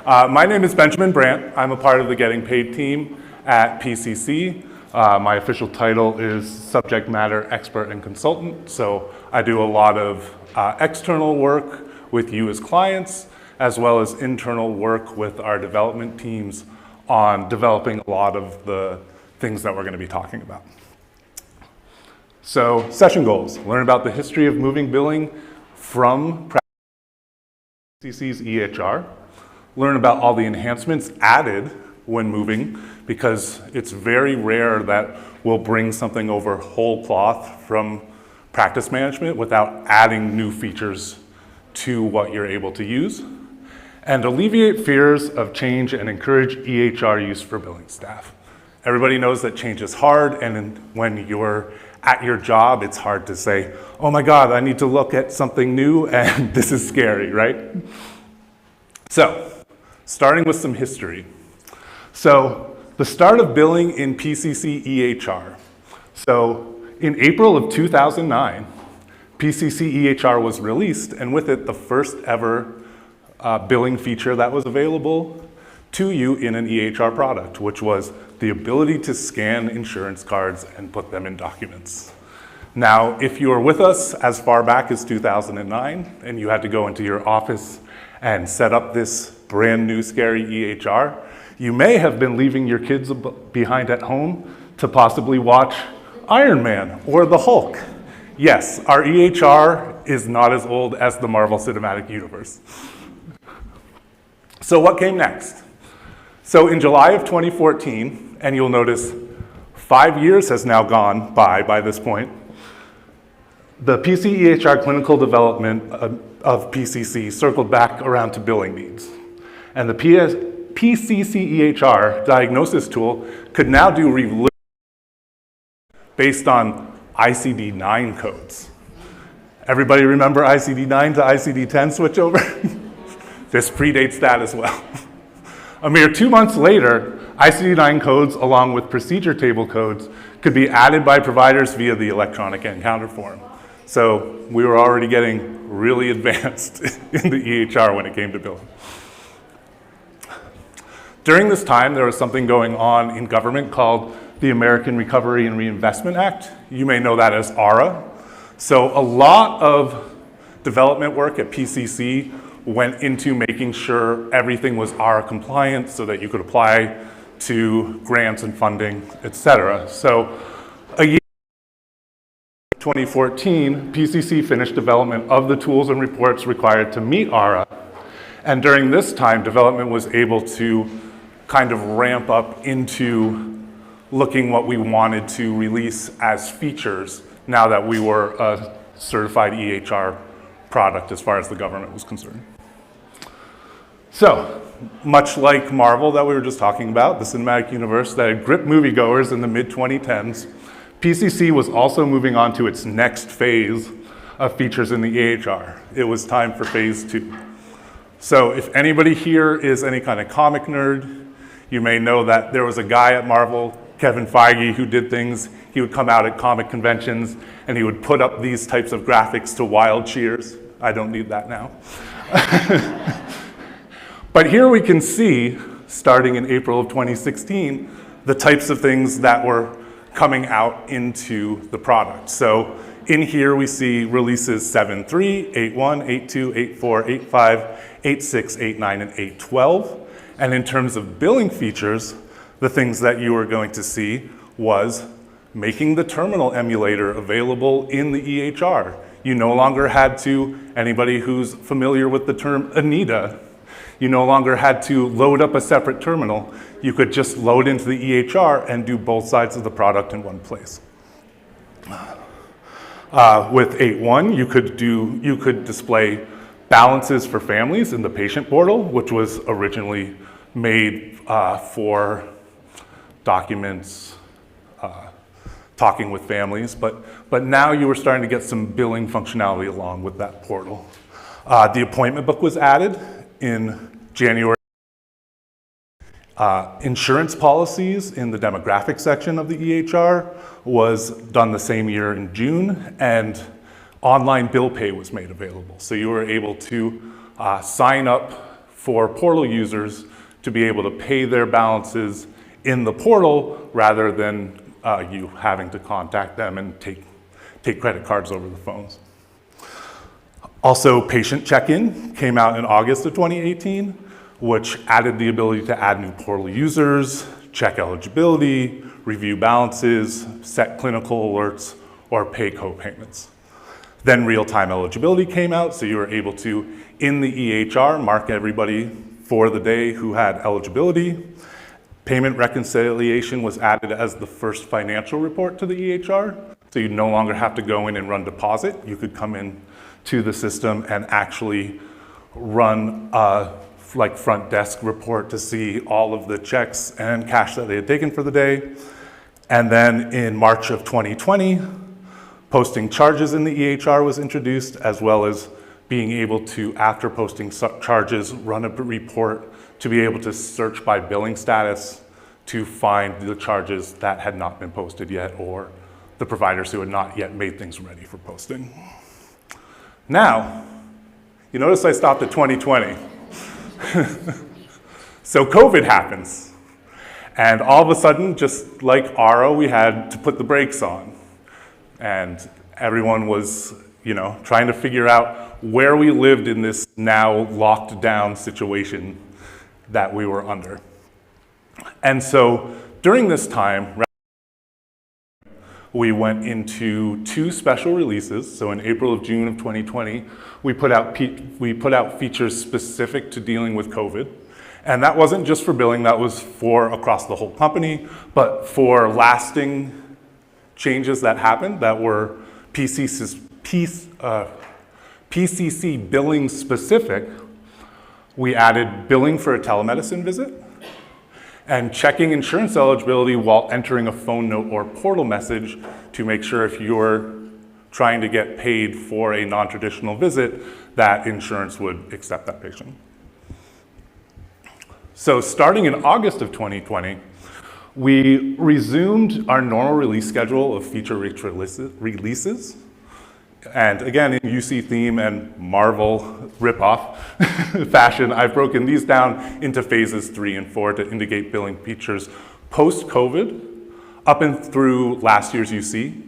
My name is Benjamin Brandt. I'm a part of the Getting Paid team at PCC. My official title is Subject Matter Expert and Consultant. So I do a lot of external work with you as clients, as well as internal work with our development teams on developing a lot of the things that we're going to be talking about. So session goals: learn about the history of moving billing from PCC's EHR. Learn about all the enhancements added when moving, because it's very rare that we'll bring something over whole cloth from practice management without adding new features to what you're able to use. And alleviate fears of change and encourage EHR use for billing staff. Everybody knows that change is hard, and when you're at your job, it's hard to say, oh my God, I need to look at something new and this is scary, right? So, starting with some history. So, the start of billing in PCC EHR. So, in April of 2009, PCC EHR was released, and with it, the first ever billing feature that was available to you in an EHR product, which was the ability to scan insurance cards and put them in documents. Now, if you were with us as far back as 2009, and you had to go into your office and set up this brand new scary EHR, you may have been leaving your kids behind at home to possibly watch Iron Man or the Hulk. Yes, our EHR is not as old as the Marvel Cinematic Universe. So what came next? So in July of 2014, and you'll notice 5 years has now gone by this point, the PC EHR clinical development of PCC circled back around to billing needs. And the PCC EHR diagnosis tool could now do review based on ICD-9 codes. Everybody remember ICD-9 to ICD-10 switchover? This predates that as well. A mere 2 months later, ICD-9 codes along with procedure table codes could be added by providers via the electronic encounter form. So we were already getting really advanced in the EHR when it came to billing. During this time, there was something going on in government called the American Recovery and Reinvestment Act. You may know that as ARA. So a lot of development work at PCC went into making sure everything was ARA compliant so that you could apply to grants and funding, et cetera. So a year 2014, PCC finished development of the tools and reports required to meet ARA. And during this time, development was able to kind of ramp up into looking what we wanted to release as features now that we were a certified EHR product as far as the government was concerned. So, much like Marvel that we were just talking about, the cinematic universe that had gripped moviegoers in the mid-2010s, PCC was also moving on to its next phase of features in the EHR. It was time for phase 2. So if anybody here is any kind of comic nerd, you may know that there was a guy at Marvel, Kevin Feige, who did things. He would come out at comic conventions and he would put up these types of graphics to wild cheers. I don't need that now. But here we can see, starting in April of 2016, the types of things that were coming out into the product. So in here we see releases 7.3, 8.1, 8.2, 8.4, 8.5, 8.6, 8.9, and 8.12. And in terms of billing features, the things that you were going to see was making the terminal emulator available in the EHR. You no longer had to, anybody who's familiar with the term Anita, you no longer had to load up a separate terminal. You could just load into the EHR and do both sides of the product in one place. With 8.1, you could display balances for families in the patient portal, which was originally made for documents, talking with families, but now you were starting to get some billing functionality along with that portal. The appointment book was added in January. Insurance policies in the demographic section of the EHR was done the same year in June, and online bill pay was made available. So you were able to sign up for portal users to be able to pay their balances in the portal rather than you having to contact them and take credit cards over the phones. Also, patient check-in came out in August of 2018, which added the ability to add new portal users, check eligibility, review balances, set clinical alerts, or pay co-payments. Then real-time eligibility came out, so you were able to, in the EHR, mark everybody for the day who had eligibility. Payment reconciliation was added as the first financial report to the EHR, so you no longer have to go in and run deposit. You could come in to the system and actually run like front desk report to see all of the checks and cash that they had taken for the day. And then in March of 2020, posting charges in the EHR was introduced, as well as being able to, after posting charges, run a report to be able to search by billing status to find the charges that had not been posted yet, or the providers who had not yet made things ready for posting. Now, you notice I stopped at 2020. So COVID happens. And all of a sudden, just like RO, we had to put the brakes on. And everyone was, trying to figure out where we lived in this now locked down situation that we were under. And so during this time, we went into 2 special releases. So in April of June of 2020, we put out features specific to dealing with COVID. And that wasn't just for billing, that was for across the whole company, but for lasting changes that happened that were PCC billing specific. We added billing for a telemedicine visit and checking insurance eligibility while entering a phone note or portal message to make sure if you're trying to get paid for a non-traditional visit, that insurance would accept that patient. So starting in August of 2020, we resumed our normal release schedule of feature-rich releases. And again, in UC theme and Marvel ripoff fashion, I've broken these down into phases 3 and 4 to indicate billing features post-COVID up and through last year's UC.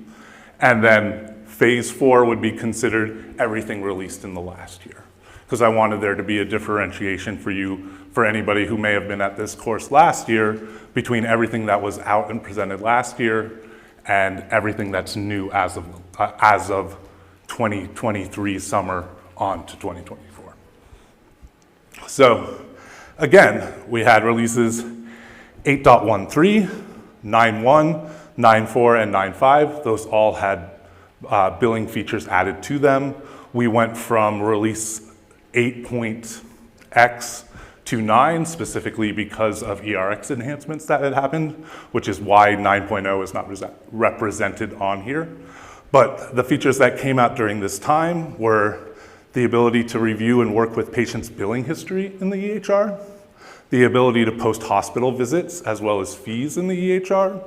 And then phase 4 would be considered everything released in the last year, because I wanted there to be a differentiation for anybody who may have been at this course last year, between everything that was out and presented last year and everything that's new as of 2023 summer on to 2024. So again, we had releases 8.13, 9.1, 9.4, and 9.5. Those all had billing features added to them. We went from release 8.x to 9 specifically because of ERX enhancements that had happened, which is why 9.0 is not represented on here. But the features that came out during this time were the ability to review and work with patients' billing history in the EHR, the ability to post hospital visits as well as fees in the EHR,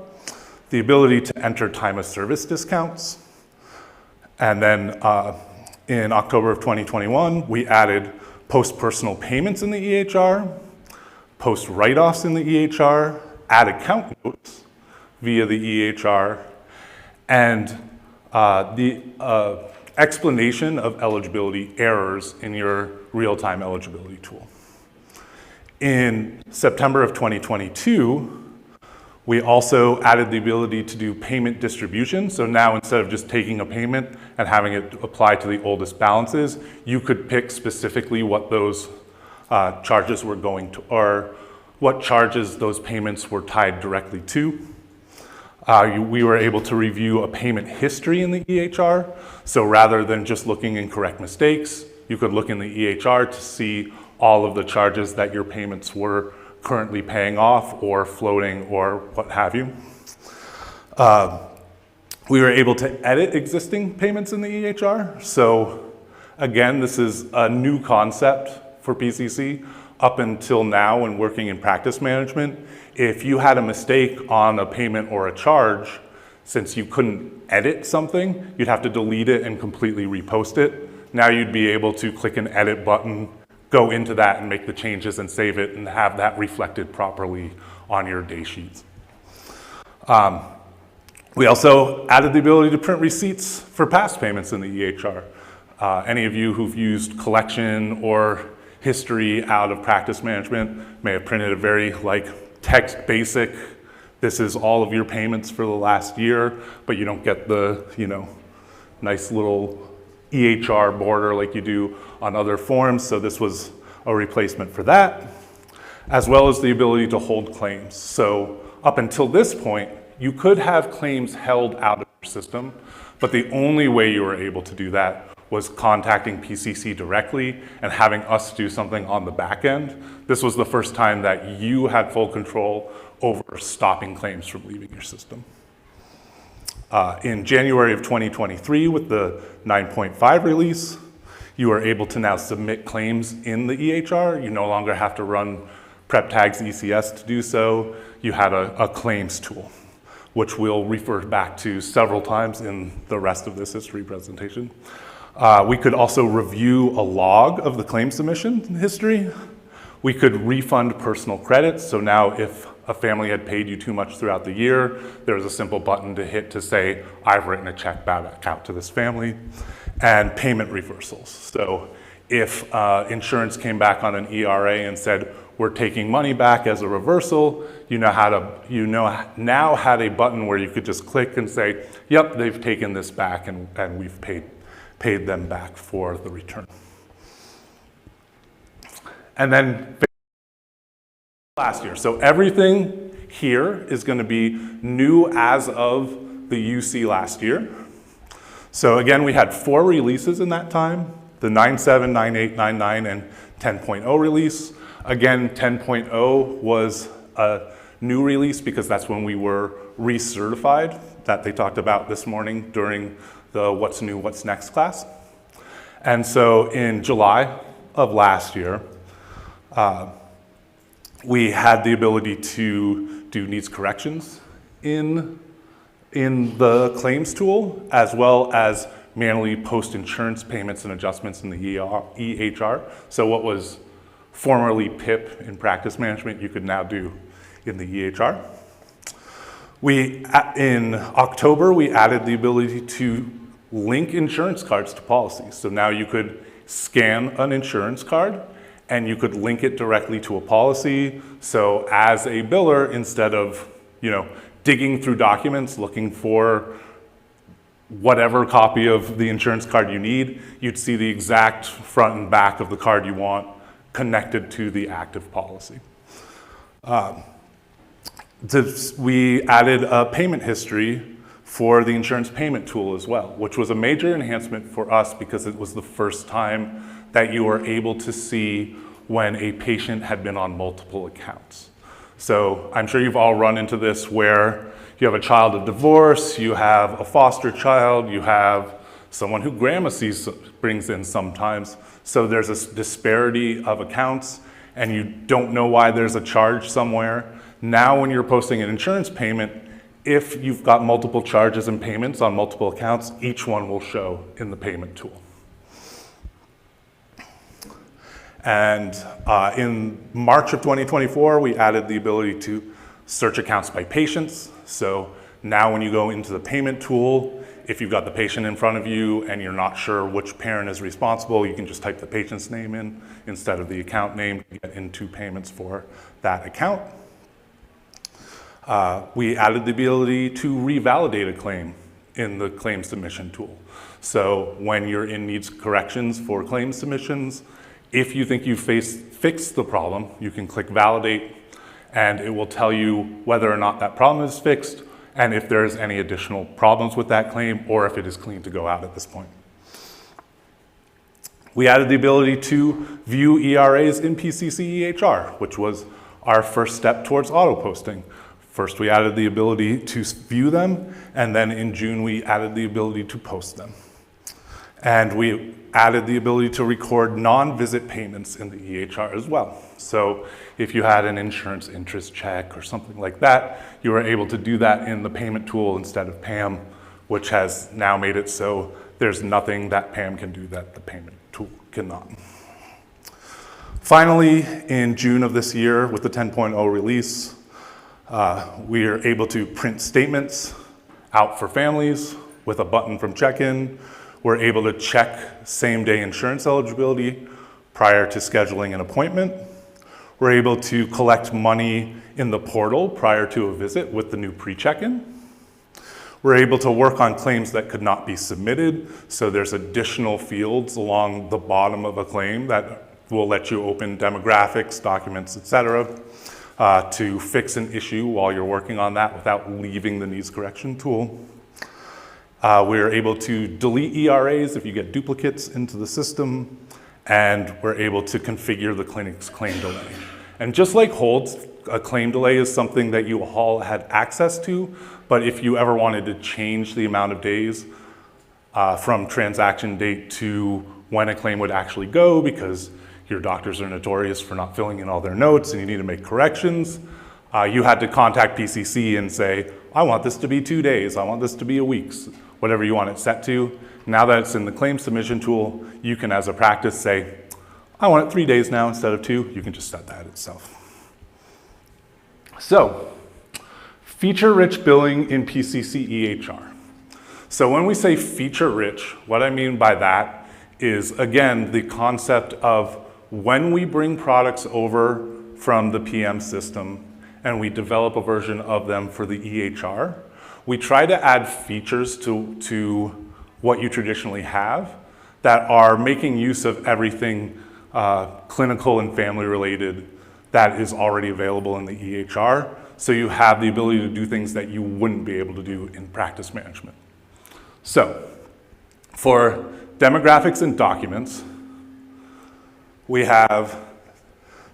the ability to enter time of service discounts, and then in October of 2021, we added post-personal payments in the EHR, post-write-offs in the EHR, add account notes via the EHR, and the explanation of eligibility errors in your real-time eligibility tool. In September of 2022, we also added the ability to do payment distribution. So now instead of just taking a payment and having it apply to the oldest balances, you could pick specifically what those charges were going to, or what charges those payments were tied directly to. We were able to review a payment history in the EHR. So rather than just looking in correct mistakes, you could look in the EHR to see all of the charges that your payments were currently paying off or floating or what have you. We were able to edit existing payments in the EHR. So again, this is a new concept for PCC. Up until now, when working in practice management, if you had a mistake on a payment or a charge, since you couldn't edit something, you'd have to delete it and completely repost it. Now you'd be able to click an edit button, go into that and make the changes and save it and have that reflected properly on your day sheets. We also added the ability to print receipts for past payments in the EHR. Any of you who've used collection or history out of practice management may have printed a very text basic, this is all of your payments for the last year, but you don't get the nice little EHR border like you do on other forms. So this was a replacement for that, as well as the ability to hold claims. So up until this point, you could have claims held out of your system, but the only way you were able to do that was contacting PCC directly and having us do something on the back end. This was the first time that you had full control over stopping claims from leaving your system. In January of 2023, with the 9.5 release, you are able to now submit claims in the EHR. You no longer have to run prep tags ECS to do so. You had a claims tool, which we'll refer back to several times in the rest of this history presentation. We could also review a log of the claim submission history. We could refund personal credits. So now if a family had paid you too much throughout the year, there was a simple button to hit to say, I've written a check back out to this family. And payment reversals. So if insurance came back on an ERA and said, we're taking money back as a reversal, you now had a button where you could just click and say, yep, they've taken this back and we've paid them back for the return. And then last year. So everything here is going to be new as of the UC last year. So again, we had 4 releases in that time, the 9.7, 9.8, 9.9, and 10.0 release. Again, 10.0 was a new release because that's when we were recertified, that they talked about this morning during the What's New, What's Next class. And so in July of last year, we had the ability to do needs corrections in the claims tool, as well as manually post insurance payments and adjustments in the EHR. So what was formerly PIP in practice management, you could now do in the EHR. In October, we added the ability to link insurance cards to policies. So now you could scan an insurance card and you could link it directly to a policy. So as a biller, instead of digging through documents looking for whatever copy of the insurance card you need, you'd see the exact front and back of the card you want connected to the active policy. We added a payment history for the insurance payment tool as well, which was a major enhancement for us because it was the first time that you were able to see when a patient had been on multiple accounts. So I'm sure you've all run into this where you have a child of divorce, you have a foster child, you have someone who grandma brings in sometimes. So there's a disparity of accounts and you don't know why there's a charge somewhere. Now when you're posting an insurance payment, if you've got multiple charges and payments on multiple accounts, each one will show in the payment tool. And in March of 2024, we added the ability to search accounts by patients. So now when you go into the payment tool, if you've got the patient in front of you and you're not sure which parent is responsible, you can just type the patient's name in instead of the account name to get into payments for that account. We added the ability to revalidate a claim in the claim submission tool. So when you're in needs corrections for claim submissions, if you think you've fixed the problem, you can click validate and it will tell you whether or not that problem is fixed and if there's any additional problems with that claim or if it is clean to go out at this point. We added the ability to view ERAs in PCC EHR, which was our first step towards auto posting. First, we added the ability to view them, and then in June, we added the ability to post them. And we added the ability to record non-visit payments in the EHR as well. So if you had an insurance interest check or something like that, you were able to do that in the payment tool instead of PAM, which has now made it so there's nothing that PAM can do that the payment tool cannot. Finally, in June of this year, with the 10.0 release, we are able to print statements out for families with a button from check-in. We're able to check same-day insurance eligibility prior to scheduling an appointment. We're able to collect money in the portal prior to a visit with the new pre-check-in. We're able to work on claims that could not be submitted, so there's additional fields along the bottom of a claim that will let you open demographics, documents, etc., to fix an issue while you're working on that without leaving the needs correction tool. We're able to delete ERAs if you get duplicates into the system, and we're able to configure the clinic's claim delay. And just like holds, a claim delay is something that you all had access to, but if you ever wanted to change the amount of days from transaction date to when a claim would actually go, because your doctors are notorious for not filling in all their notes and you need to make corrections, you had to contact PCC and say, I want this to be 2 days, I want this to be a week, whatever you want it set to. Now that it's in the claim submission tool, you can, as a practice, say, I want it 3 days now instead of 2. You can just set that itself. So, feature-rich billing in PCC EHR. So when we say feature-rich, what I mean by that is, again, the concept of when we bring products over from the PM system and we develop a version of them for the EHR, we try to add features to what you traditionally have that are making use of everything clinical and family related that is already available in the EHR. So you have the ability to do things that you wouldn't be able to do in practice management. So for demographics and documents, we have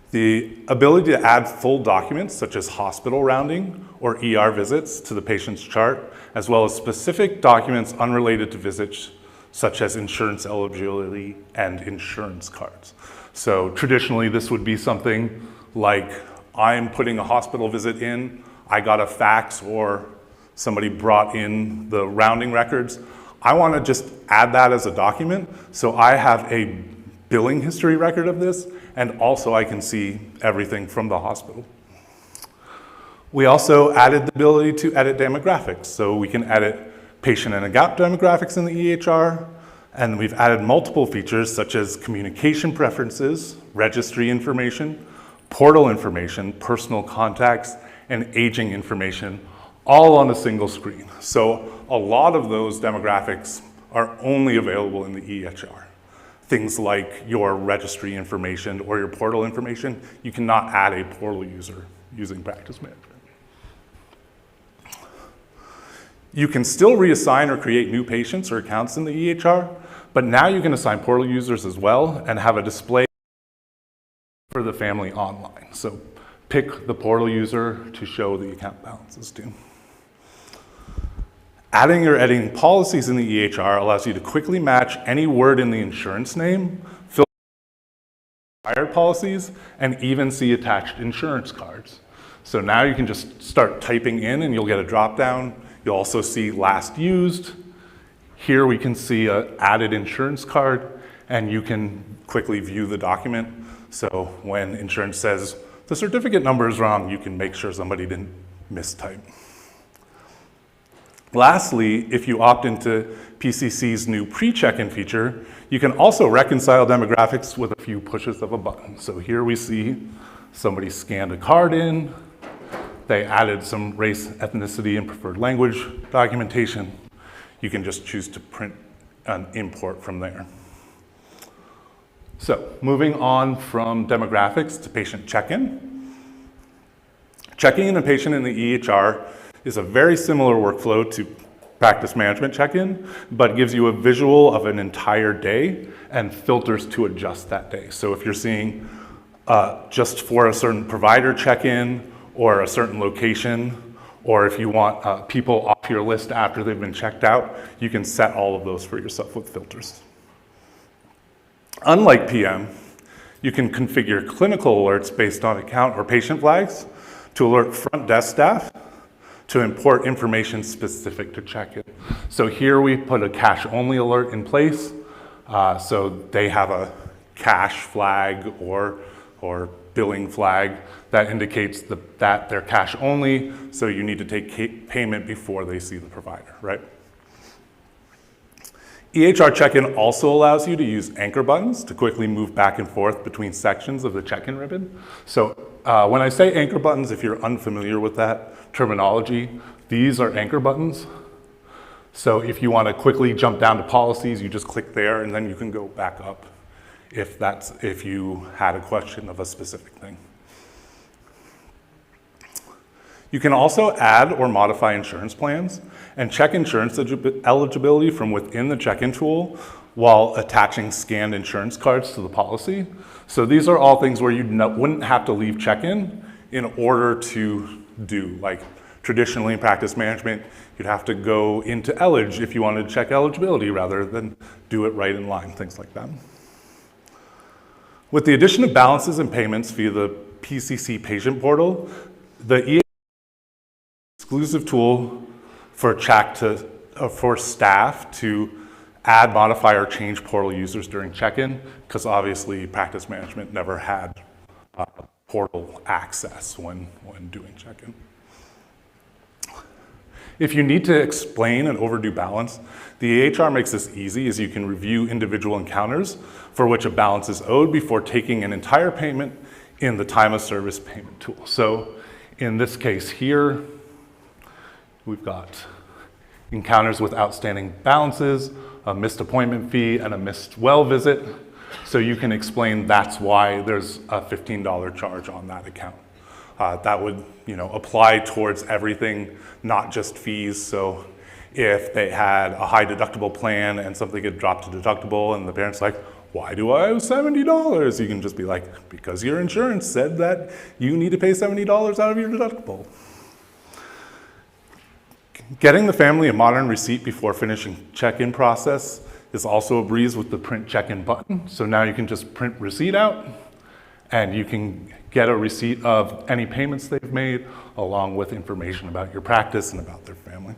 the ability to add full documents such as hospital rounding or ER visits to the patient's chart, as well as specific documents unrelated to visits such as insurance eligibility and insurance cards. So traditionally this would be something like, I'm putting a hospital visit in, I got a fax or somebody brought in the rounding records. I want to just add that as a document so I have a billing history record of this, and also I can see everything from the hospital. We also added the ability to edit demographics, so we can edit patient and account demographics in the EHR, and we've added multiple features such as communication preferences, registry information, portal information, personal contacts, and aging information, all on a single screen. So a lot of those demographics are only available in the EHR. Things like your registry information or your portal information, you cannot add a portal user using practice management. You can still reassign or create new patients or accounts in the EHR, but now you can assign portal users as well and have a display for the family online. So pick the portal user to show the account balances to. Adding or editing policies in the EHR allows you to quickly match any word in the insurance name, fill expired policies, and even see attached insurance cards. So now you can just start typing in and you'll get a drop down. You'll also see last used. Here we can see an added insurance card, and you can quickly view the document. So when insurance says the certificate number is wrong, you can make sure somebody didn't mistype. Lastly, if you opt into PCC's new pre-check-in feature, you can also reconcile demographics with a few pushes of a button. So here we see somebody scanned a card in, they added some race, ethnicity, and preferred language documentation. You can just choose to print an import from there. So moving on from demographics to patient check-in. Checking in a patient in the EHR is a very similar workflow to practice management check-in, but gives you a visual of an entire day and filters to adjust that day. So if you're seeing just for a certain provider check-in or a certain location, or if you want people off your list after they've been checked out, you can set all of those for yourself with filters. Unlike PM, you can configure clinical alerts based on account or patient flags to alert front desk staff to import information specific to check-in. So here we put a cash-only alert in place. So they have a cash flag or or billing flag that indicates that they're cash only, so you need to take payment before they see the provider, right? EHR check-in also allows you to use anchor buttons to quickly move back and forth between sections of the check-in ribbon. So when I say anchor buttons, if you're unfamiliar with that terminology, these are anchor buttons. So if you want to quickly jump down to policies, you just click there and then you can go back up if you had a question of a specific thing. You can also add or modify insurance plans and check insurance eligibility from within the check-in tool while attaching scanned insurance cards to the policy. So these are all things where you wouldn't have to leave check-in in order to do. Like traditionally in practice management, you'd have to go into Elig if you wanted to check eligibility rather than do it right in line, things like that. With the addition of balances and payments via the PCC patient portal, the EHR exclusive tool for for staff to add, modify, or change portal users during check-in, because obviously practice management never had portal access when doing check-in. If you need to explain an overdue balance, the EHR makes this easy as you can review individual encounters for which a balance is owed before taking an entire payment in the time of service payment tool. So in this case here, we've got encounters with outstanding balances, a missed appointment fee, and a missed well visit. So you can explain that's why there's a $15 charge on that account. That would, apply towards everything, not just fees. So if they had a high deductible plan and something had dropped to deductible and the parent's like, why do I owe $70? You can just be like, because your insurance said that you need to pay $70 out of your deductible. Getting the family a modern receipt before finishing check-in process is also a breeze with the print check-in button. So now you can just print receipt out and you can get a receipt of any payments they've made along with information about your practice and about their family.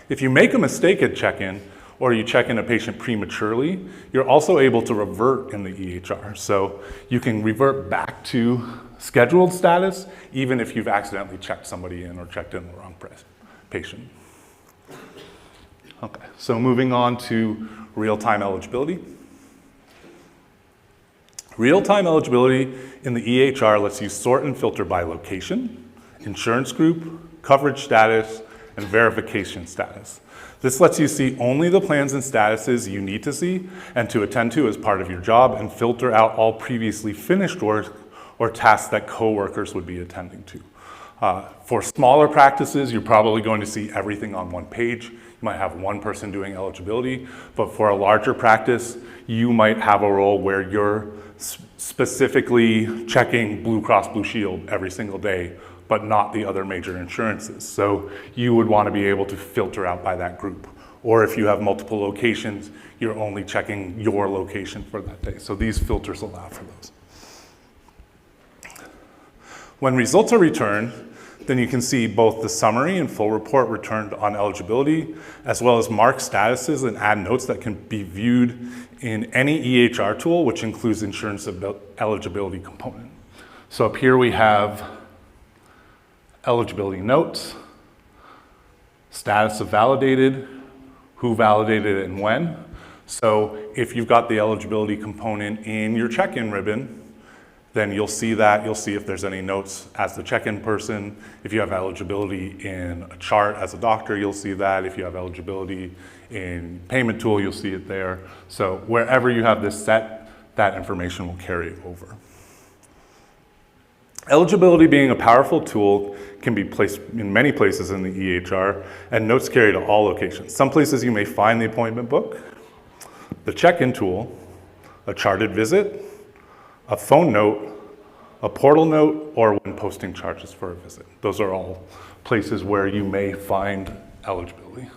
If you make a mistake at check-in or you check in a patient prematurely, you're also able to revert in the EHR. So you can revert back to scheduled status even if you've accidentally checked somebody in or checked in the wrong patient. Okay, so moving on to real-time eligibility. Real-time eligibility in the EHR lets you sort and filter by location, insurance group, coverage status, and verification status. This lets you see only the plans and statuses you need to see and to attend to as part of your job and filter out all previously finished work or tasks that coworkers would be attending to. For smaller practices, you're probably going to see everything on one page. You might have one person doing eligibility, but for a larger practice, you might have a role where you're specifically checking Blue Cross Blue Shield every single day, but not the other major insurances. So you would want to be able to filter out by that group. Or if you have multiple locations, you're only checking your location for that day. So these filters allow for those. When results are returned, then you can see both the summary and full report returned on eligibility, as well as mark statuses and add notes that can be viewed in any EHR tool, which includes insurance eligibility component. So up here we have eligibility notes, status of validated, who validated it and when. So if you've got the eligibility component in your check-in ribbon, then you'll see that. You'll see if there's any notes as the check-in person. If you have eligibility in a chart as a doctor, you'll see that. If you have eligibility in payment tool, you'll see it there. So wherever you have this set, that information will carry over. Eligibility being a powerful tool can be placed in many places in the EHR, and notes carry to all locations. Some places you may find the appointment book, the check-in tool, a charted visit, a phone note, a portal note, or when posting charges for a visit. Those are all places where you may find eligibility.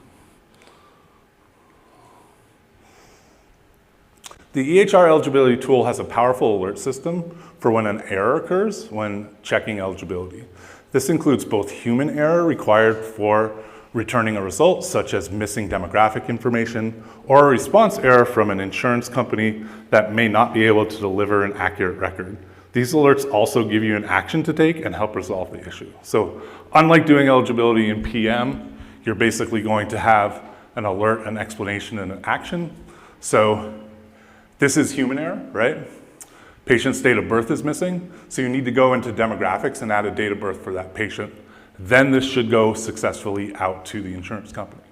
The EHR eligibility tool has a powerful alert system for when an error occurs when checking eligibility. This includes both human error required for returning a result such as missing demographic information or a response error from an insurance company that may not be able to deliver an accurate record. These alerts also give you an action to take and help resolve the issue. So unlike doing eligibility in PM, you're basically going to have an alert, an explanation, and an action. So this is human error, right? Patient's date of birth is missing, so you need to go into demographics and add a date of birth for that patient. Then this should go successfully out to the insurance company.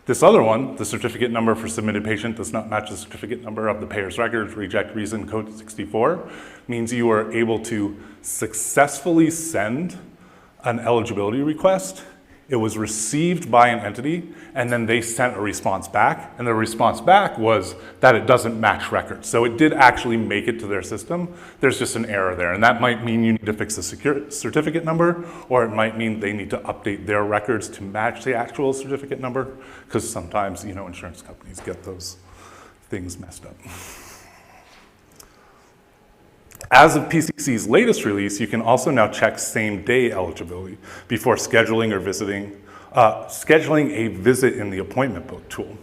This other one, the certificate number for submitted patient does not match the certificate number of the payer's records, reject reason code 64, means you are able to successfully send an eligibility request. It was received by an entity, and then they sent a response back, and the response back was that it doesn't match records. So it did actually make it to their system. There's just an error there, and that might mean you need to fix the certificate number, or it might mean they need to update their records to match the actual certificate number, because sometimes, you know, insurance companies get those things messed up. As of PCC's latest release, you can also now check same-day eligibility before scheduling or scheduling a visit in the appointment book tool.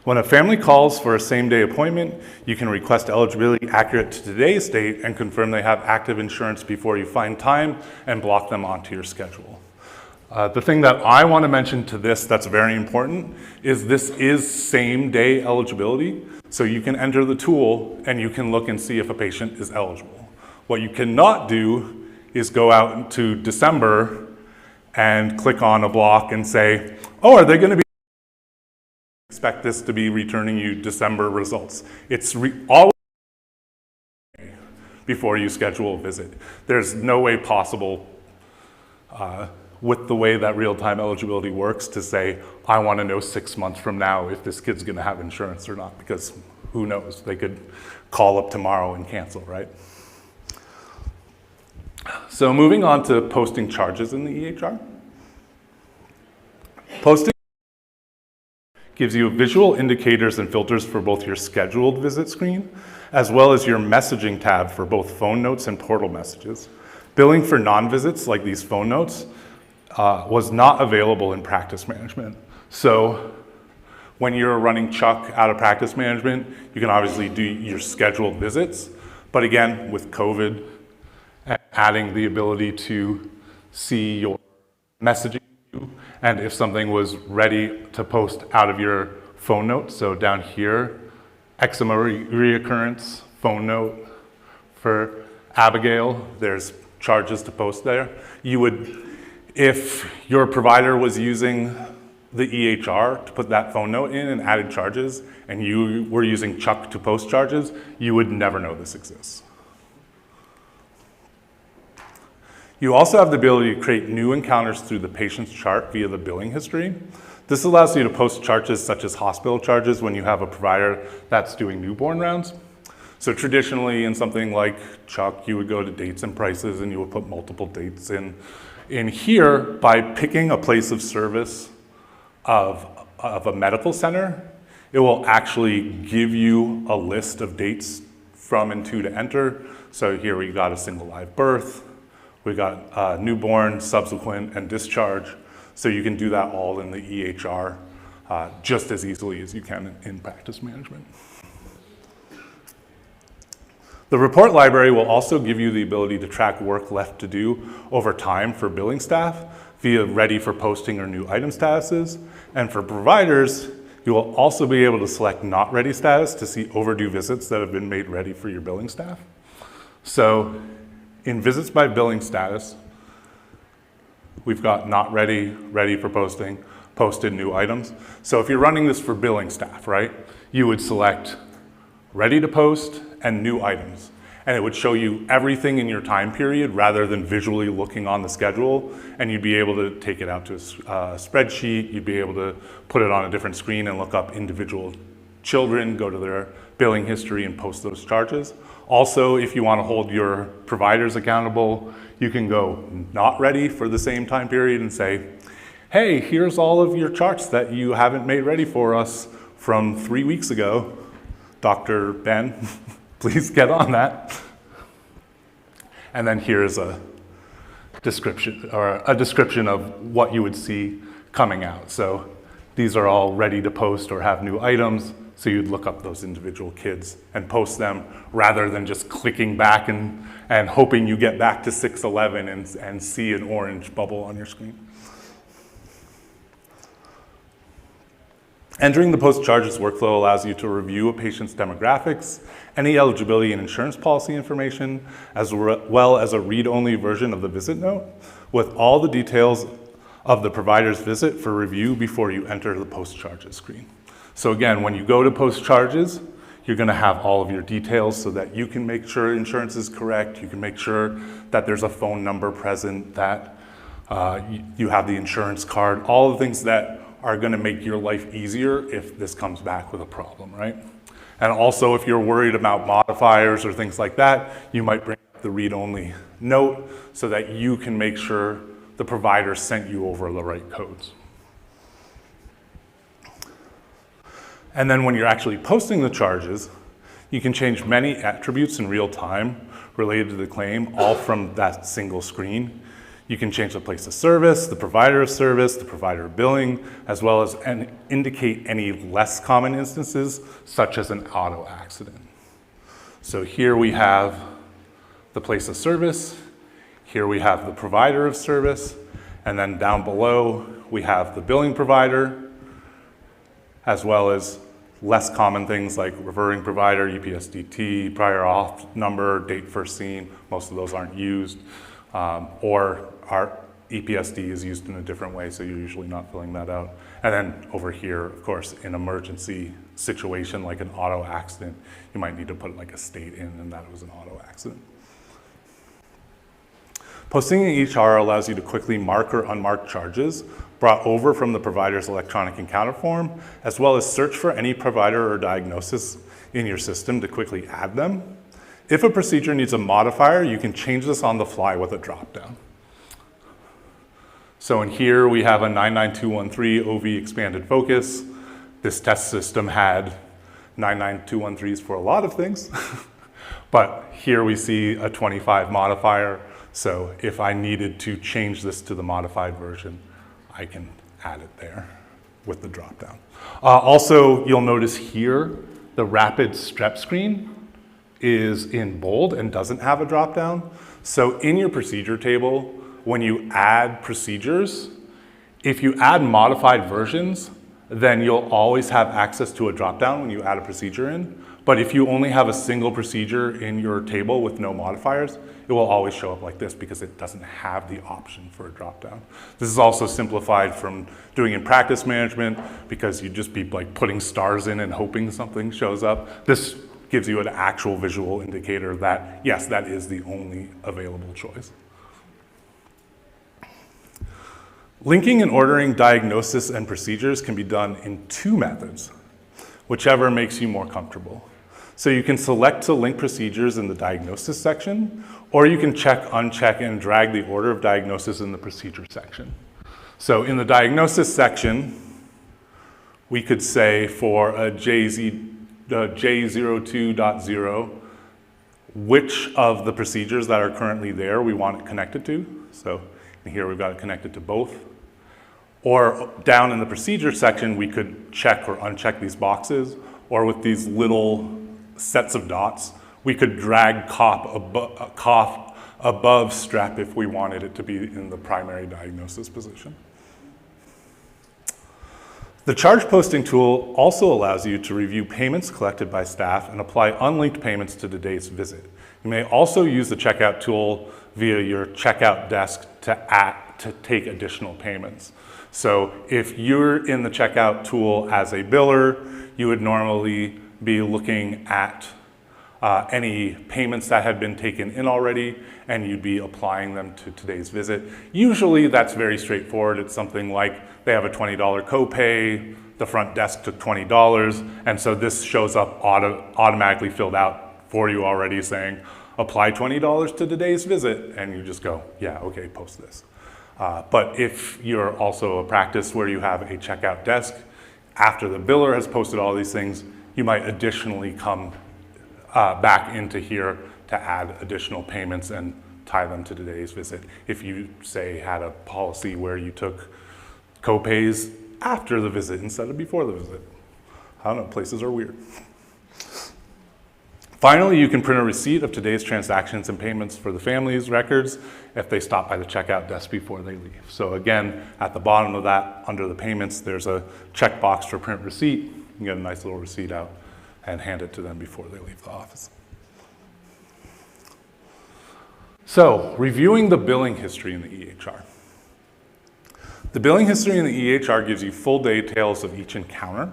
When a family calls for a same-day appointment, you can request eligibility accurate to today's date and confirm they have active insurance before you find time and block them onto your schedule. The thing that I want to mention to this that's very important is this is same-day eligibility. So you can enter the tool and you can look and see if a patient is eligible. What you cannot do is go out into December and click on a block and say, oh, are they going to be expect this to be returning you December results? It's always before you schedule a visit. There's no way possible with the way that real-time eligibility works to say, I want to know 6 months from now if this kid's going to have insurance or not, because who knows? They could call up tomorrow and cancel, right? So moving on to posting charges in the EHR. Posting gives you visual indicators and filters for both your scheduled visit screen, as well as your messaging tab for both phone notes and portal messages. Billing for non-visits, like these phone notes, was not available in practice management. So when you're running Chuck out of practice management, you can obviously do your scheduled visits. But again, with COVID, adding the ability to see your messaging, and if something was ready to post out of your phone note. So down here, eczema reoccurrence, phone note for Abigail, there's charges to post there. You would, if your provider was using the EHR to put that phone note in and added charges, and you were using Chuck to post charges, you would never know this exists. You also have the ability to create new encounters through the patient's chart via the billing history. This allows you to post charges such as hospital charges when you have a provider that's doing newborn rounds. So traditionally in something like Chuck, you would go to dates and prices and you would put multiple dates in. In here, by picking a place of service of a medical center, it will actually give you a list of dates from and to enter. So here we got a single live birth, we got newborn, subsequent, and discharge. So you can do that all in the EHR just as easily as you can in practice management. The report library will also give you the ability to track work left to do over time for billing staff via ready for posting or new item statuses. And for providers, you will also be able to select not ready status to see overdue visits that have been made ready for your billing staff. So in visits by billing status, we've got not ready, ready for posting, posted new items. So if you're running this for billing staff, right, you would select ready to post and new items. And it would show you everything in your time period rather than visually looking on the schedule. And you'd be able to take it out to a spreadsheet. You'd be able to put it on a different screen and look up individual children, go to their billing history and post those charges. Also, if you want to hold your providers accountable, you can go not ready for the same time period and say, hey, here's all of your charts that you haven't made ready for us from 3 weeks ago. Dr. Ben, please get on that. And then here's a description of what you would see coming out. So these are all ready to post or have new items. So you'd look up those individual kids and post them rather than just clicking back and hoping you get back to 611 and see an orange bubble on your screen. Entering the post charges workflow allows you to review a patient's demographics, any eligibility and insurance policy information, as well as a read-only version of the visit note with all the details of the provider's visit for review before you enter the post charges screen. So again, when you go to post charges, you're going to have all of your details so that you can make sure insurance is correct. You can make sure that there's a phone number present, that you have the insurance card, all the things that are going to make your life easier if this comes back with a problem, right? And also, if you're worried about modifiers or things like that, you might bring up the read-only note so that you can make sure the provider sent you over the right codes. And then when you're actually posting the charges, you can change many attributes in real time related to the claim, all from that single screen. You can change the place of service, the provider of service, the provider of billing, as well as indicate any less common instances, such as an auto accident. So here we have the place of service, here we have the provider of service, and then down below we have the billing provider, as well as less common things like referring provider, UPSDT, prior auth number, date first seen. Most of those aren't used. Or our EPSD is used in a different way, so you're usually not filling that out. And then over here, of course, in emergency situation like an auto accident, you might need to put like a state in and that it was an auto accident. Posting in EHR allows you to quickly mark or unmark charges brought over from the provider's electronic encounter form, as well as search for any provider or diagnosis in your system to quickly add them. If a procedure needs a modifier, you can change this on the fly with a dropdown. So in here, we have a 99213 OV expanded focus. This test system had 99213s for a lot of things, but here we see a 25 modifier. So if I needed to change this to the modified version, I can add it there with the dropdown. Also, you'll notice here, the rapid strep screen is in bold and doesn't have a dropdown. So in your procedure table, when you add procedures, if you add modified versions, then you'll always have access to a dropdown when you add a procedure in. But if you only have a single procedure in your table with no modifiers, it will always show up like this because it doesn't have the option for a dropdown. This is also simplified from doing in practice management because you'd just be like putting stars in and hoping something shows up. This gives you an actual visual indicator that, yes, that is the only available choice. Linking and ordering diagnosis and procedures can be done in two methods, whichever makes you more comfortable. So you can select to link procedures in the diagnosis section, or you can check, uncheck, and drag the order of diagnosis in the procedure section. So in the diagnosis section, we could say for a J02.0, which of the procedures that are currently there we want it connected to. So here we've got it connected to both. Or down in the procedure section, we could check or uncheck these boxes, or with these little sets of dots, we could drag cough above strep if we wanted it to be in the primary diagnosis position. The charge posting tool also allows you to review payments collected by staff and apply unlinked payments to today's visit. You may also use the checkout tool via your checkout desk to take additional payments. So if you're in the checkout tool as a biller, you would normally be looking at any payments that had been taken in already, and you'd be applying them to today's visit. Usually that's very straightforward. It's something like they have a $20 copay, the front desk took $20, and so this shows up automatically filled out for you already saying, apply $20 to today's visit, and you just go, yeah, okay, post this. But if you're also a practice where you have a checkout desk, after the biller has posted all these things, you might additionally come back into here to add additional payments and tie them to today's visit. If you, say, had a policy where you took Co-pays after the visit instead of before the visit. I don't know, places are weird. Finally, you can print a receipt of today's transactions and payments for the family's records if they stop by the checkout desk before they leave. So again, at the bottom of that, under the payments, there's a checkbox for print receipt. You can get a nice little receipt out and hand it to them before they leave the office. So, reviewing the billing history in the EHR. The billing history in the EHR gives you full details of each encounter.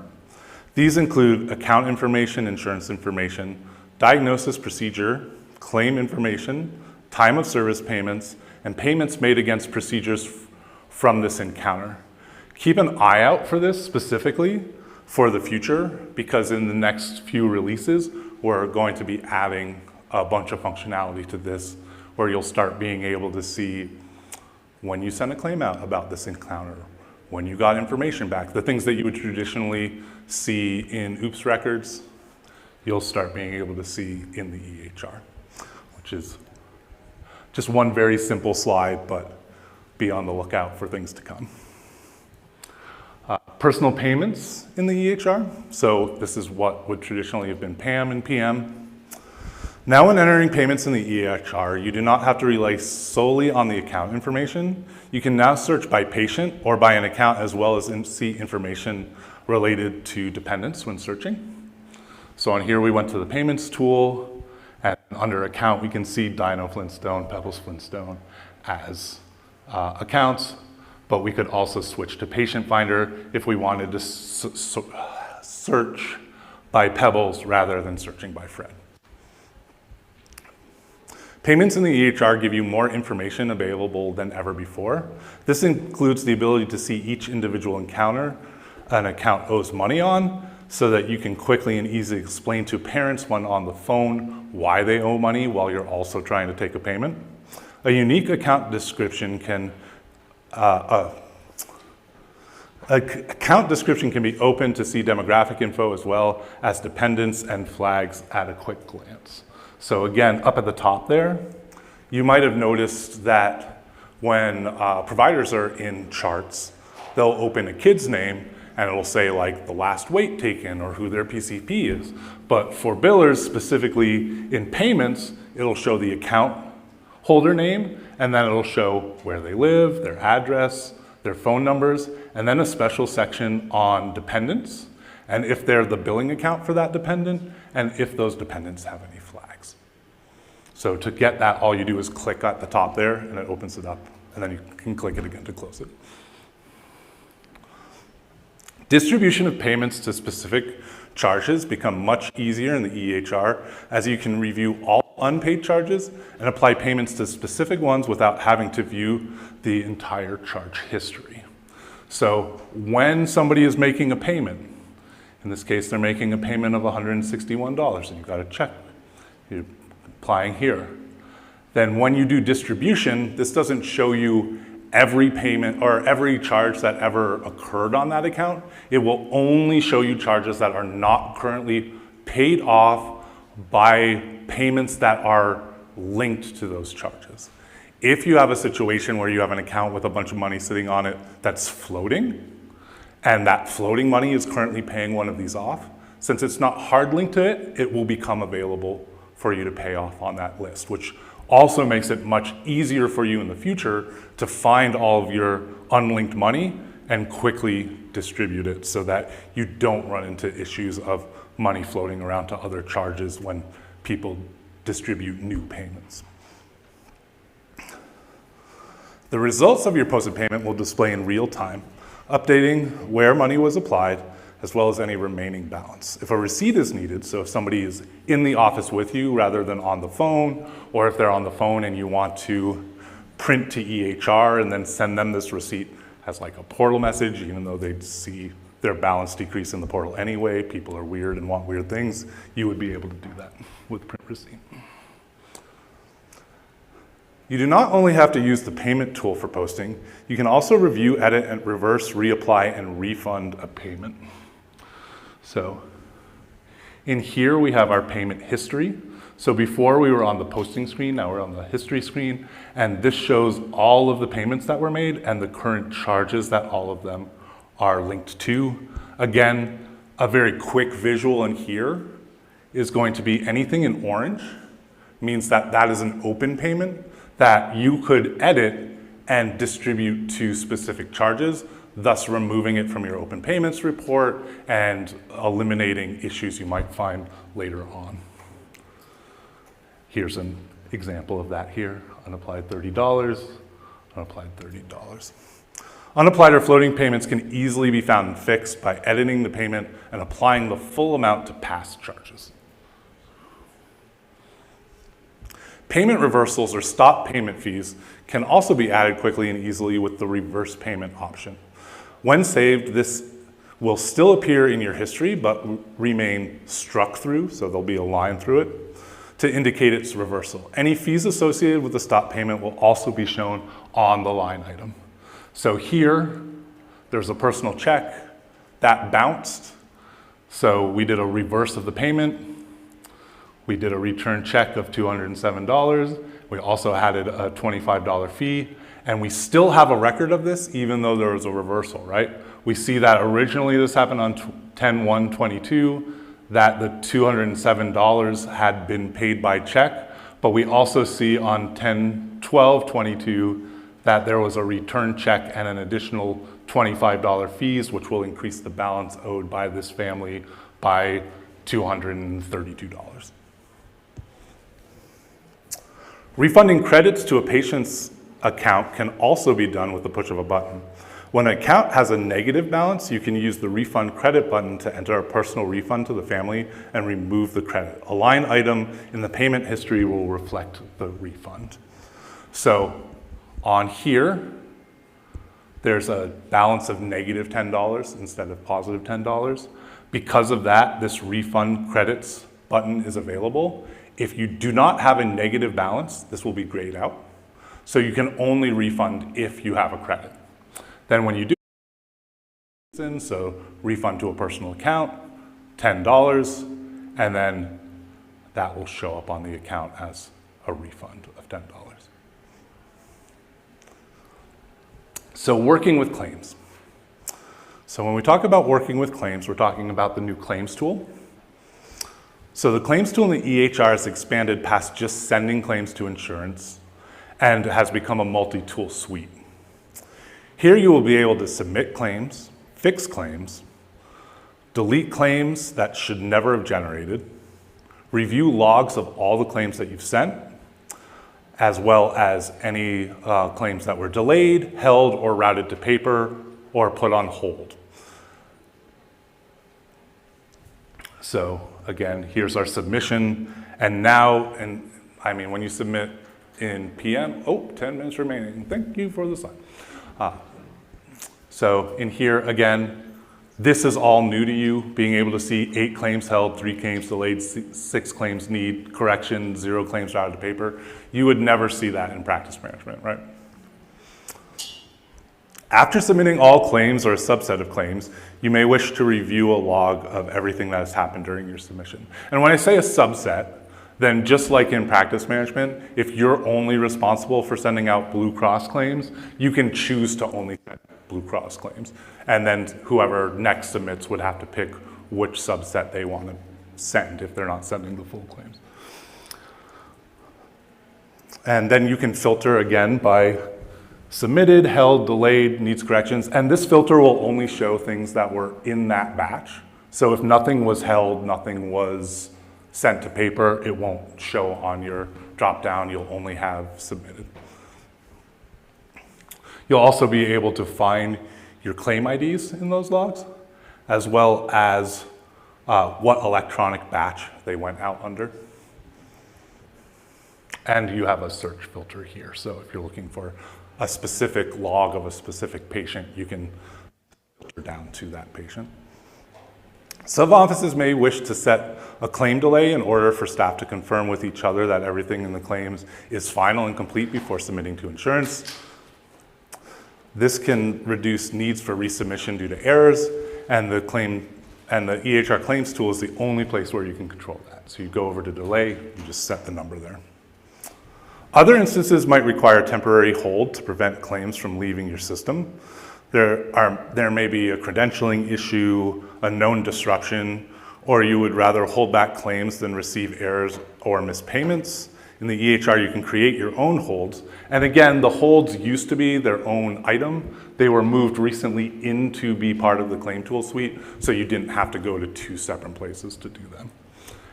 These include account information, insurance information, diagnosis procedure, claim information, time of service payments, and payments made against procedures from this encounter. Keep an eye out for this specifically for the future, because in the next few releases, we're going to be adding a bunch of functionality to this, where you'll start being able to see when you sent a claim out about this encounter, when you got information back, the things that you would traditionally see in OOPS records, you'll start being able to see in the EHR, which is just one very simple slide, but be on the lookout for things to come. Personal payments in the EHR. So this is what would traditionally have been PAM and PM. Now when entering payments in the EHR, you do not have to rely solely on the account information. You can now search by patient or by an account, as well as see information related to dependents when searching. So on here we went to the payments tool, and under account we can see Dino Flintstone, Pebbles Flintstone as accounts, but we could also switch to patient finder if we wanted to search by Pebbles rather than searching by Fred. Payments in the EHR give you more information available than ever before. This includes the ability to see each individual encounter an account owes money on, so that you can quickly and easily explain to parents when on the phone why they owe money while you're also trying to take a payment. A unique account description can account description can be opened to see demographic info as well as dependents and flags at a quick glance. So again, up at the top there, you might have noticed that when providers are in charts, they'll open a kid's name and it'll say like the last weight taken or who their PCP is. But for billers, specifically in payments, it'll show the account holder name, and then it'll show where they live, their address, their phone numbers, and then a special section on dependents, and if they're the billing account for that dependent, and if those dependents have any flags. So to get that, all you do is click at the top there, and it opens it up, and then you can click it again to close it. Distribution of payments to specific charges become much easier in the EHR, as you can review all unpaid charges and apply payments to specific ones without having to view the entire charge history. So when somebody is making a payment, in this case they're making a payment of $161 and you've got a check you're applying here, then when you do distribution, this doesn't show you every payment or every charge that ever occurred on that account. It will only show you charges that are not currently paid off by payments that are linked to those charges. If you have a situation where you have an account with a bunch of money sitting on it that's floating, and that floating money is currently paying one of these off, since it's not hard linked to it, it will become available for you to pay off on that list, which also makes it much easier for you in the future to find all of your unlinked money and quickly distribute it so that you don't run into issues of money floating around to other charges when people distribute new payments. The results of your posted payment will display in real time, updating where money was applied, as well as any remaining balance. If a receipt is needed, so if somebody is in the office with you rather than on the phone, or if they're on the phone and you want to print to EHR and then send them this receipt as like a portal message, even though they'd see their balance decrease in the portal anyway, people are weird and want weird things, you would be able to do that with print receipt. You do not only have to use the payment tool for posting, you can also review, edit, and reverse, reapply, and refund a payment. So in here we have our payment history. So before we were on the posting screen, now we're on the history screen, and this shows all of the payments that were made and the current charges that all of them are linked to. Again, a very quick visual in here is going to be anything in orange, means that that is an open payment that you could edit and distribute to specific charges, thus removing it from your open payments report and eliminating issues you might find later on. Here's an example of that here. Unapplied $30, unapplied $30. Unapplied or floating payments can easily be found and fixed by editing the payment and applying the full amount to past charges. Payment reversals or stop payment fees can also be added quickly and easily with the reverse payment option. When saved, this will still appear in your history but remain struck through, so there'll be a line through it, to indicate its reversal. Any fees associated with the stop payment will also be shown on the line item. So here, there's a personal check that bounced. So we did a reverse of the payment. We did a return check of $207. We also added a $25 fee. And we still have a record of this even though there was a reversal, right? We see that originally this happened on 10/1/22, that the $207 had been paid by check, but we also see on 10/12/22 that there was a return check and an additional $25 fees, which will increase the balance owed by this family by $232. Refunding credits to a patient's account can also be done with the push of a button. When an account has a negative balance, you can use the refund credit button to enter a personal refund to the family and remove the credit. A line item in the payment history will reflect the refund. So on here, there's a balance of negative $10 instead of positive $10. Because of that, this refund credits button is available. If you do not have a negative balance, this will be grayed out. So you can only refund if you have a credit. Then when you do, so refund to a personal account, $10, and then that will show up on the account as a refund of $10. So working with claims. So when we talk about working with claims, we're talking about the new claims tool. So the claims tool in the EHR has expanded past just sending claims to insurance and has become a multi-tool suite. Here you will be able to submit claims, fix claims, delete claims that should never have generated, review logs of all the claims that you've sent, as well as any claims that were delayed, held, or routed to paper, or put on hold. So again, here's our submission. And now, when you submit in PM, 10 minutes remaining. Thank you for the slide. So in here, again, this is all new to you, being able to see 8 claims held, 3 claims delayed, 6 claims need correction, 0 claims routed to paper. You would never see that in practice management, right? After submitting all claims or a subset of claims, you may wish to review a log of everything that has happened during your submission. And when I say a subset, then just like in practice management, if you're only responsible for sending out Blue Cross claims, you can choose to only send Blue Cross claims. And then whoever next submits would have to pick which subset they want to send if they're not sending the full claims. And then you can filter again by submitted, held, delayed, needs corrections. And this filter will only show things that were in that batch. So if nothing was held, nothing was sent to paper, it won't show on your drop-down. You'll only have submitted. You'll also be able to find your claim IDs in those logs, as well as what electronic batch they went out under. And you have a search filter here. So if you're looking for a specific log of a specific patient, you can filter down to that patient. Sub-offices may wish to set a claim delay in order for staff to confirm with each other that everything in the claims is final and complete before submitting to insurance. This can reduce needs for resubmission due to errors, and the claim And the EHR claims tool is the only place where you can control that. So you go over to delay, you just set the number there. Other instances might require a temporary hold to prevent claims from leaving your system. There may be a credentialing issue, a known disruption, or you would rather hold back claims than receive errors or missed payments. In the EHR, you can create your own holds. And again, the holds used to be their own item. They were moved recently into be part of the claim tool suite, so you didn't have to go to 2 separate places to do them.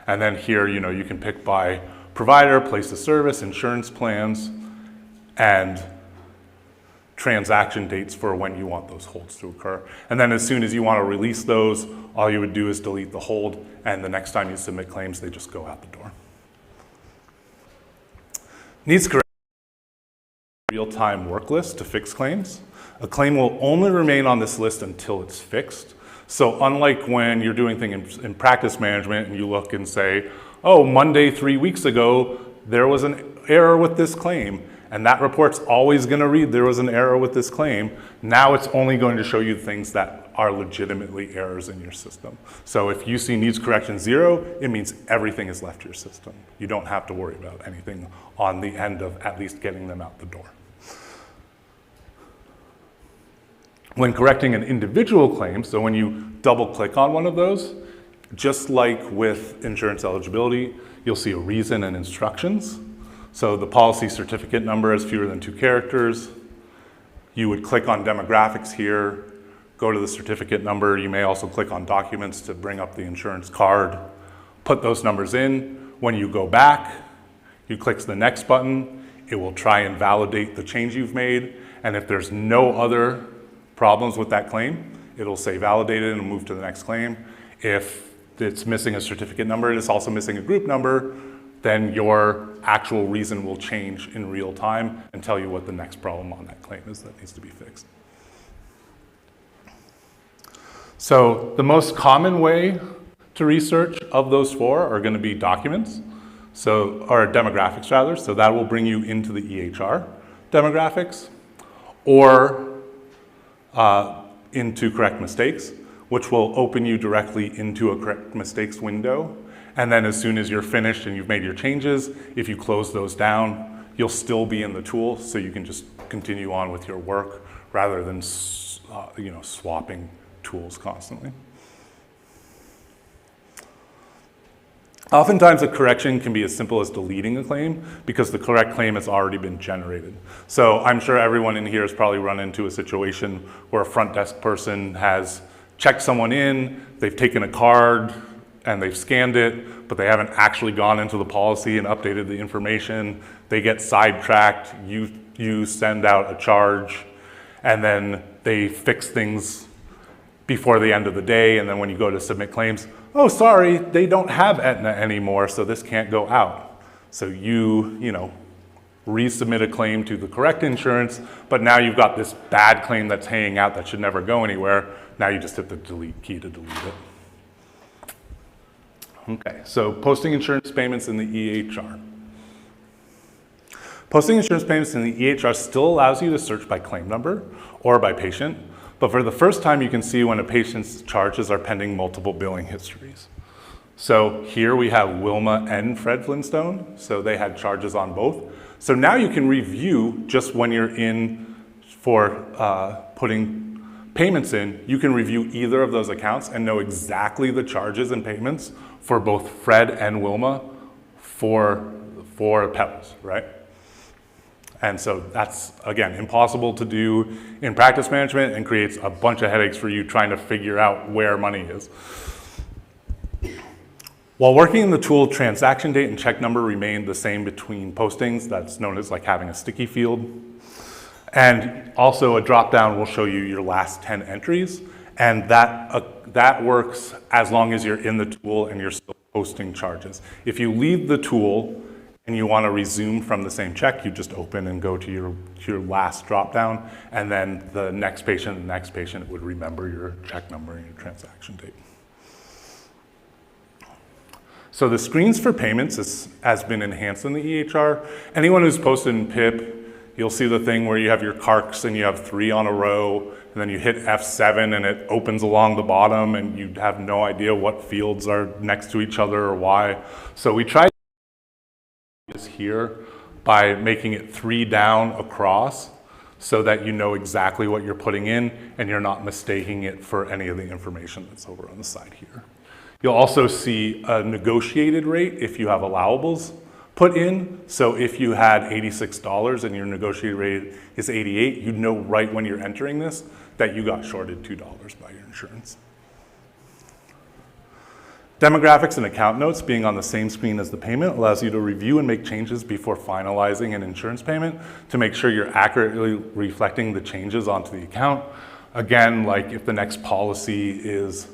And then here, you can pick by provider, place of service, insurance plans, and transaction dates for when you want those holds to occur. And then as soon as you want to release those, all you would do is delete the hold, and the next time you submit claims, they just go out the door. Needs correction real-time work list to fix claims. A claim will only remain on this list until it's fixed. So unlike when you're doing things in practice management and you look and say, oh, Monday 3 weeks ago, there was an error with this claim, and that report's always going to read there was an error with this claim. Now it's only going to show you things that are legitimately errors in your system. So if you see needs correction 0, it means everything has left your system. You don't have to worry about anything on the end of at least getting them out the door. When correcting an individual claim, so when you double click on one of those, just like with insurance eligibility, you'll see a reason and instructions. So the policy certificate number has fewer than 2 characters. You would click on demographics here, go to the certificate number. You may also click on documents to bring up the insurance card, put those numbers in. When you go back, you click the next button. It will try and validate the change you've made. And if there's no other problems with that claim, it'll say validated and move to the next claim. If it's missing a certificate number, it's also missing a group number, then your actual reason will change in real time and tell you what the next problem on that claim is that needs to be fixed. So the most common way to research of those 4 are going to be documents, or demographics rather. So that will bring you into the EHR demographics, or into correct mistakes, which will open you directly into a correct mistakes window. And then as soon as you're finished and you've made your changes, if you close those down, you'll still be in the tool, so you can just continue on with your work rather than swapping tools constantly. Oftentimes a correction can be as simple as deleting a claim because the correct claim has already been generated. So I'm sure everyone in here has probably run into a situation where a front desk person has checked someone in, they've taken a card and they've scanned it, but they haven't actually gone into the policy and updated the information. They get sidetracked, you send out a charge, and then they fix things before the end of the day, and then when you go to submit claims, oh, sorry, they don't have Aetna anymore, so this can't go out. So you resubmit a claim to the correct insurance, but now you've got this bad claim that's hanging out that should never go anywhere. Now you just hit the delete key to delete it. Okay, so posting insurance payments in the EHR. Posting insurance payments in the EHR still allows you to search by claim number or by patient, but for the first time you can see when a patient's charges are pending multiple billing histories. So here we have Wilma and Fred Flintstone, so they had charges on both. So now you can review, just when you're in for putting payments in, you can review either of those accounts and know exactly the charges and payments for both Fred and Wilma for Pebbles, right? And so that's, again, impossible to do in practice management and creates a bunch of headaches for you trying to figure out where money is. While working in the tool, transaction date and check number remain the same between postings. That's known as like having a sticky field. And also a drop-down will show you your last 10 entries. And that works as long as you're in the tool and you're still posting charges. If you leave the tool and you want to resume from the same check, you just open and go to your last drop-down, and then the next patient would remember your check number and your transaction date. So the screens for payments has been enhanced in the EHR. Anyone who's posted in PIP, you'll see the thing where you have your carcs and you have 3 on a row, and then you hit F7 and it opens along the bottom and you have no idea what fields are next to each other or why. So we tried this here by making it 3 down across so that you know exactly what you're putting in and you're not mistaking it for any of the information that's over on the side here. You'll also see a negotiated rate if you have allowables put in. So if you had $86 and your negotiated rate is $88, you'd know right when you're entering this that you got shorted $2 by your insurance. Demographics and account notes being on the same screen as the payment allows you to review and make changes before finalizing an insurance payment to make sure you're accurately reflecting the changes onto the account. Again, like if the next policy is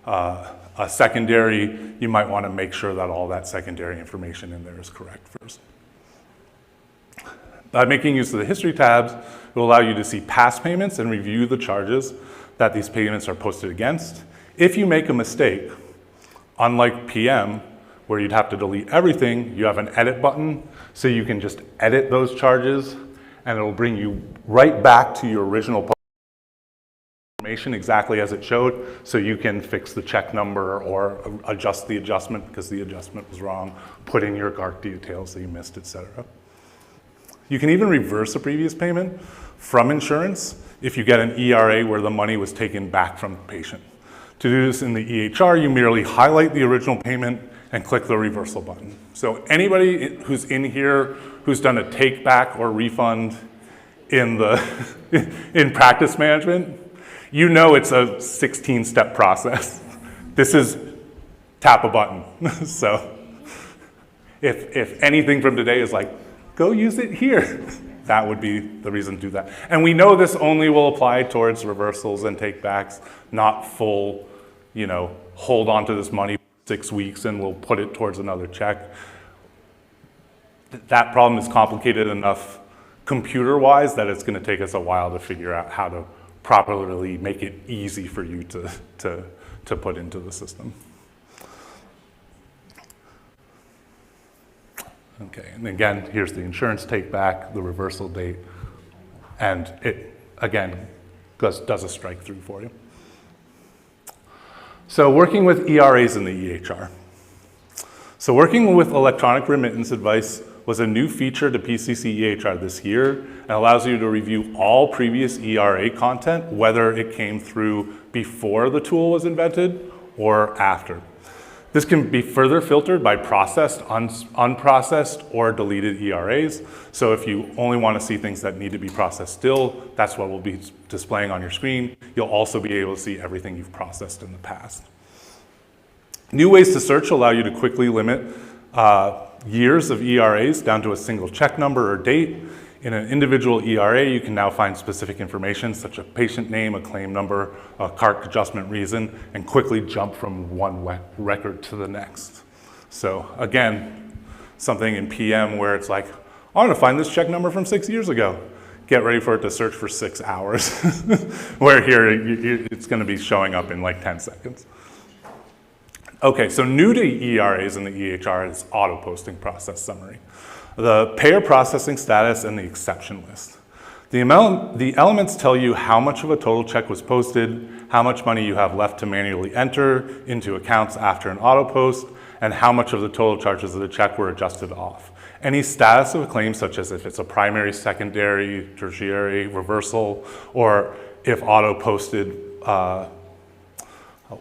a secondary, you might want to make sure that all that secondary information in there is correct first. By making use of the history tabs, it will allow you to see past payments and review the charges that these payments are posted against. If you make a mistake, unlike PM, where you'd have to delete everything, you have an edit button, so you can just edit those charges, and it'll bring you right back to your original information exactly as it showed, so you can fix the check number or adjust the adjustment because the adjustment was wrong, put in your GARC details that you missed, etc. You can even reverse a previous payment from insurance if you get an ERA where the money was taken back from the patient. To do this in the EHR, you merely highlight the original payment and click the reversal button. So anybody who's in here who's done a take back or refund in practice management, you know it's a 16-step process. This is tap a button. So if anything from today is like, go use it here, that would be the reason to do that. And we know this only will apply towards reversals and take backs, not full, hold on to this money for 6 weeks and we'll put it towards another check. That problem is complicated enough computer-wise that it's going to take us a while to figure out how to properly make it easy for you to put into the system. Okay, and again, here's the insurance take back, the reversal date, and it, again, does a strike through for you. So working with ERAs in the EHR. So working with electronic remittance advice was a new feature to PCC EHR this year and allows you to review all previous ERA content, whether it came through before the tool was invented or after. This can be further filtered by processed, unprocessed, or deleted ERAs. So if you only want to see things that need to be processed still, that's what we'll be displaying on your screen. You'll also be able to see everything you've processed in the past. New ways to search allow you to quickly limit years of ERAs down to a single check number or date. In an individual ERA, you can now find specific information such as a patient name, a claim number, a CARC adjustment reason, and quickly jump from one record to the next. So again, something in PM where it's like, I want to find this check number from 6 years ago. Get ready for it to search for 6 hours. Where here, it's going to be showing up in like 10 seconds. Okay, so new to ERAs in the EHR is auto posting process summary, the payer processing status, and the exception list. The elements tell you how much of a total check was posted, how much money you have left to manually enter into accounts after an auto post, and how much of the total charges of the check were adjusted off. Any status of a claim, such as if it's a primary, secondary, tertiary, reversal, or if auto posted,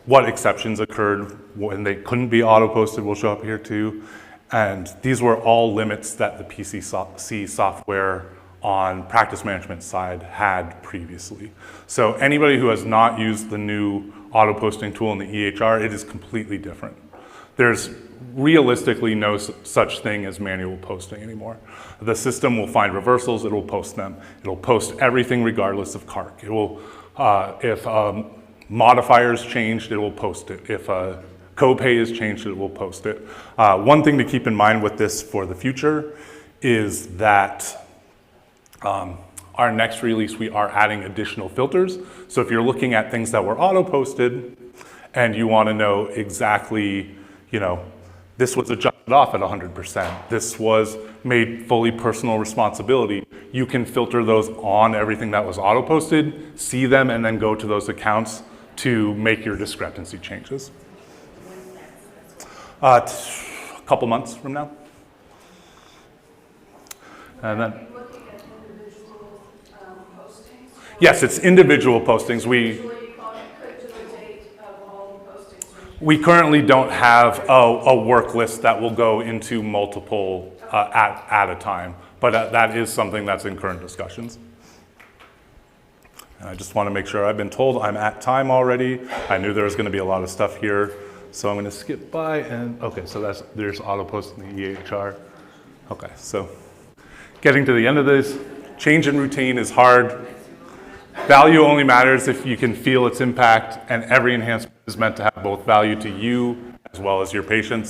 what exceptions occurred when they couldn't be auto posted will show up here too. And these were all limits that the PCC software on practice management side had previously. So anybody who has not used the new auto posting tool in the EHR, it is completely different. There's realistically no such thing as manual posting anymore. The system will find reversals, it will post them. It'll post everything regardless of CARC. It will, if modifiers changed, it will post it. If copay is changed, it will post it. One thing to keep in mind with this for the future is that our next release, we are adding additional filters. So if you're looking at things that were auto-posted and you want to know exactly, this was adjusted off at 100%. This was made fully personal responsibility. you can filter those on everything that was auto-posted, see them, and then go to those accounts to make your discrepancy changes. A couple months from now. And then, yes, it's individual postings. We currently don't have a work list that will go into multiple at a time, but that is something that's in current discussions. And I just want to make sure, I've been told I'm at time already. I knew there was going to be a lot of stuff here, so I'm going to skip by and, okay, so there's auto post in the EHR. Okay, so getting to the end of this, change in routine is hard. Value only matters if you can feel its impact, and every enhancement is meant to have both value to you as well as your patients.